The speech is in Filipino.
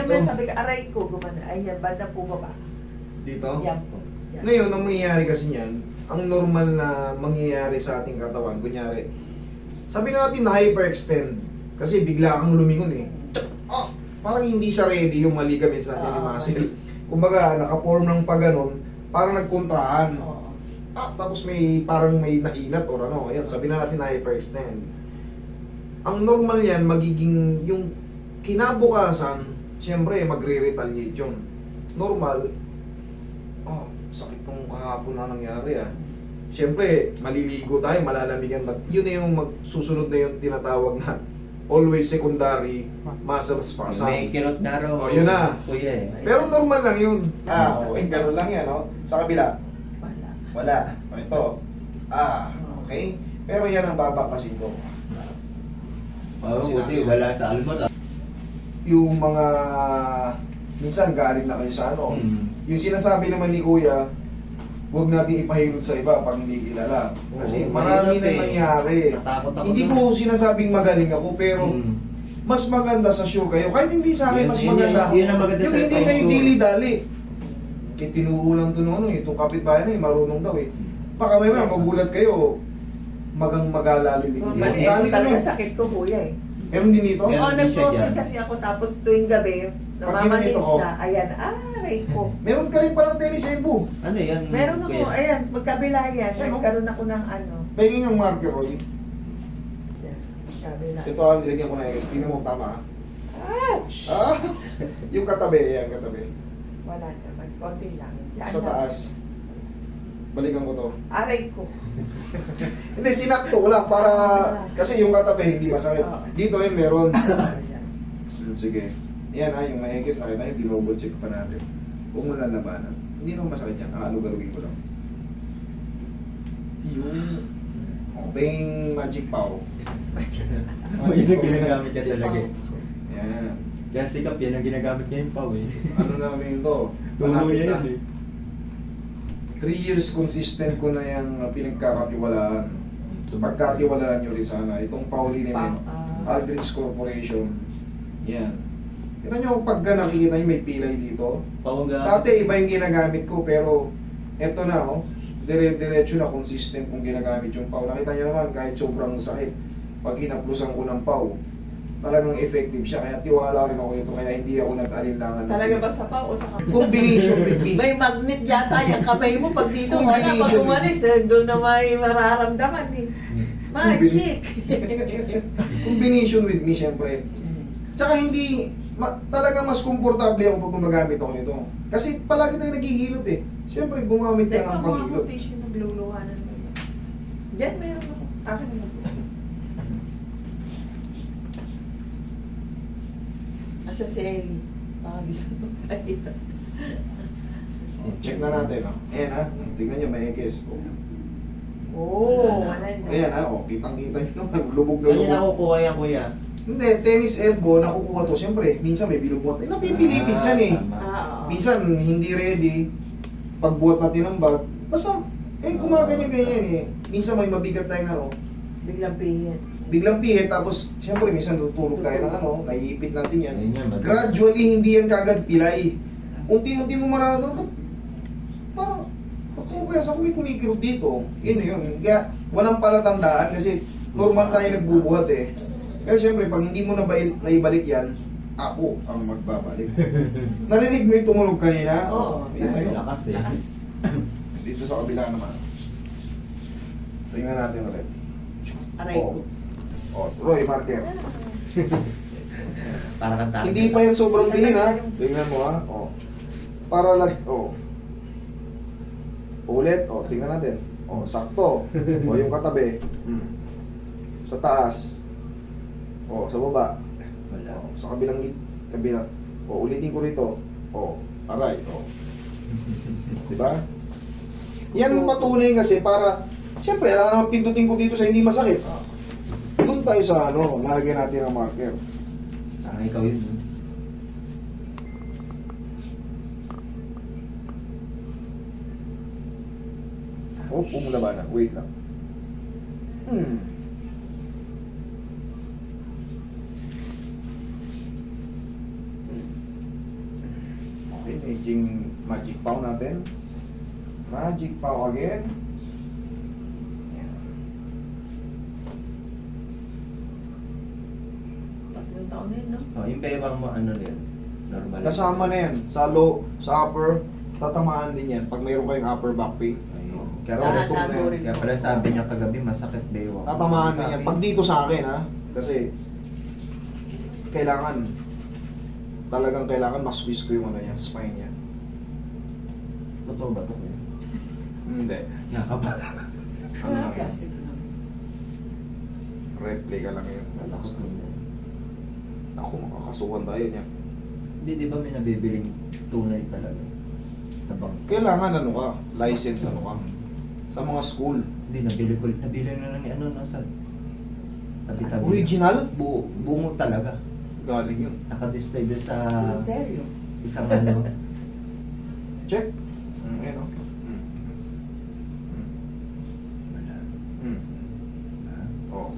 may sabi ka, aray ko, gumana. Ay, yan, banda po baba. Dito? Yan po. Yan. Ngayon, ang mangyayari kasi niyan, ang normal na mangyayari sa ating katawan, kunyari, sabi na natin na hyperextend, kasi bigla kang lumingon eh. Ah, parang hindi siya ready yung mga ligaments natin ni muscle. Kumbaga, naka-form ng pag-ganon, parang nagkontrahan. Oo. Tapos parang may nainat or ano, ayun, sabi na natin na hyperextend. Ang normal yan, magiging yung kinabukasan, siyempre magre-retaliate yun. Normal, sakit nung kahapon na nangyari ah. Siyempre, maliligo tayo, malalamigan. Yun na yung susunod na yung tinatawag na always secondary muscle spasm. May kirot na raw. Oh, yun na. Kuya eh. Pero normal lang yun. Okay, ganun lang yan, no? Sa kabila, Wala. wala. O, ito. Okay. Pero yan ang babaklasin ko. Oo, buti wala sa almot. Yung mga minsan galing na kayo sa ano. Yung sinasabi naman ni Kuya, huwag natin ipahilot sa iba pag hindi kilala. Kasi Oo, marami mahirap na eh. nangyari. Natakot ako Hindi dun. ko sinasabing magaling ako, pero mas maganda sa sure kayo. Kahit hindi sa akin, Yun- mas yun- maganda. yun ang maganda Yung sa hindi time kayo sure. dili-dali. Kaya tinuro lang ito ano eh, itong kapitbahay na eh, marunong daw eh. Baka may mga magulat kayo, magalalo din. Maliit Dami ko talaga lang. sakit ko, kuya eh. Meron din ito? Meron. Oo, din siya nag-frozen dyan. kasi ako tapos tuwing gabi, Pag namamanin ginanito ko. siya. Ayan, aray ko. Meron ka rin palang tennis elbow. Ano yan? Meron ako, kuya? ayan, magkabila yan. Ano? Nagkaroon ako ng ano. Pahingin ang marker, Roy. Yan, magkabila. Ito ang nilagyan ko na X. Tingnan mo tama ah. Ouch! Yung katabi, yan katabi. Wala naman, konti lang. Yan Sa lang. taas. Balikan ko to. Aray ko. Hindi, sinakto ko lang para... Kasi yung katabi hindi masakit. Dito yun meron. Ayan. Sige. Yan yung may X. Nakita nyo, dinouble check pa natin. Huwag mo lalabanan. Hindi naman masakit yan. Nakalugalugin ko lang. Yung... Bang Magic Pow. Yun ang ginagamit niya talaga eh. Yan. Kaya sikap yan ang ginagamit niya yung pao eh. Ano namin to? Tulo Malapit niya na. yun eh. 3 years consistent ko na yung pinagkakatiwalaan. So pagkatiwalaan nyo rin sana. Itong Pauli namin, Aldrich Corporation. Yan. Kita nyo, pag nakikita nyo may pilay dito. Pawaga. Dati iba yung ginagamit ko, pero eto na, dire-diretso na consistent kung ginagamit yung Pau. Nakita nyo naman, kahit sobrang sakit, pag hinaplusan ko ng Pau, talagang effective siya. Kaya tiwala rin ako nito, kaya hindi ako nag-alinlangan. Talaga ba sa pa o sa kamay? Combination with me. May magnet yata yung kamay mo pag dito wala. Pag Combination. umalis, doon na may mararamdaman eh. Magic! Combination with me, syempre. Tsaka hindi, talaga mas komportable ako pag gumagamit ako nito. Kasi palagi tayo naghihilot eh. Siyempre, gumamit ka Teka, ng mga panghilot. tissue na bluluhanan mo yun. Diyan, meron ako. Akin na po. Asa si Ellie? Baka gusto mo kayo. Check na natin, oh. Ayan ha, tingnan nyo, may X. Oo, wala na. Ayan ha, kitang-kita nyo naman, lubog na Saan niya lubog. nakukuha yan kuya? Hindi, tennis elbow, nakukuha to. Siyempre, minsan may binubuhat. Napipilitin dyan eh. tama. Oo. Minsan, hindi ready. Pagbuhat natin ng bag, basta, gumaganyan-ganyan eh. Minsan may mabigat tayong ano, Biglang pihit. biglang pihit, tapos, siyempre, minsan tutulog tayo ng ano, naiipit natin yan. Ayun yan, madali. Gradually, hindi yan kagad pilay. Unti-unti mo mararamdaman, parang, kaya sa may kumikirot dito, yun na yun. Kaya, walang palatandaan kasi normal tayo nagbubuhat eh. Pero siyempre, pag hindi mo naibalik yan, ako ang magbabalik. Narinig mo yung tumunog kanina? Oo. Yun na yun. Lakas eh. Lakas. Dito sa kabila naman. Tingnan natin ulit. Aray ko. Roy, marker. Para kang target. Hindi pa yan sobrang tingin ha. Tingnan mo ha. Para lang, ulit, tingnan natin. Sakto. Yung katabi. Sa taas. Sa baba. Wala. Sa kabilang kabila. Ulitin ko rito. Aray. Diba? Yan ang patunay kasi para, siyempre, alam naman pindutin ko dito sa hindi masakit. Doon tayo sa lalagyan natin ng marker. Parang ikaw yun. Pumula na. Wait lang. Aging magic pow natin. Magic pow again. Yan. Tatlong taon na yun, no? Oh, yung bewang mo, ano rin? Normal. Kasama na yan. Sa low, sa upper, tatamaan din yan pag mayroon kayong upper back pain. Ayun. Kaya Lahat pala, gusto mo na yan. kaya pala sabi niya kagabi, masakit bewang. Tatamaan din yan. Pag dito sa akin, ha? Kasi, kailangan, talagang kailangan mas-squeeze ko yung ano niya, spine niya. Totoo ba ito? Kuya? Hindi. Nakabala. Ano lang yun? Plastic lang. Replika lang yun. Relax Relax lang. lang. Ako, makakasuhan tayo niya. Hindi, di ba may nabibiling tunay talaga? Sa bank. Kailangan ano ka, license ano ka. Sa mga school. Hindi, nabili na lang ni ano, no, sa tabi-tabi. Original? Bungo talaga. Galing yun. Naka-display doon sa Cemetery. isang ano. Check. Ayan o. Wala. Mm. Ah. Oh.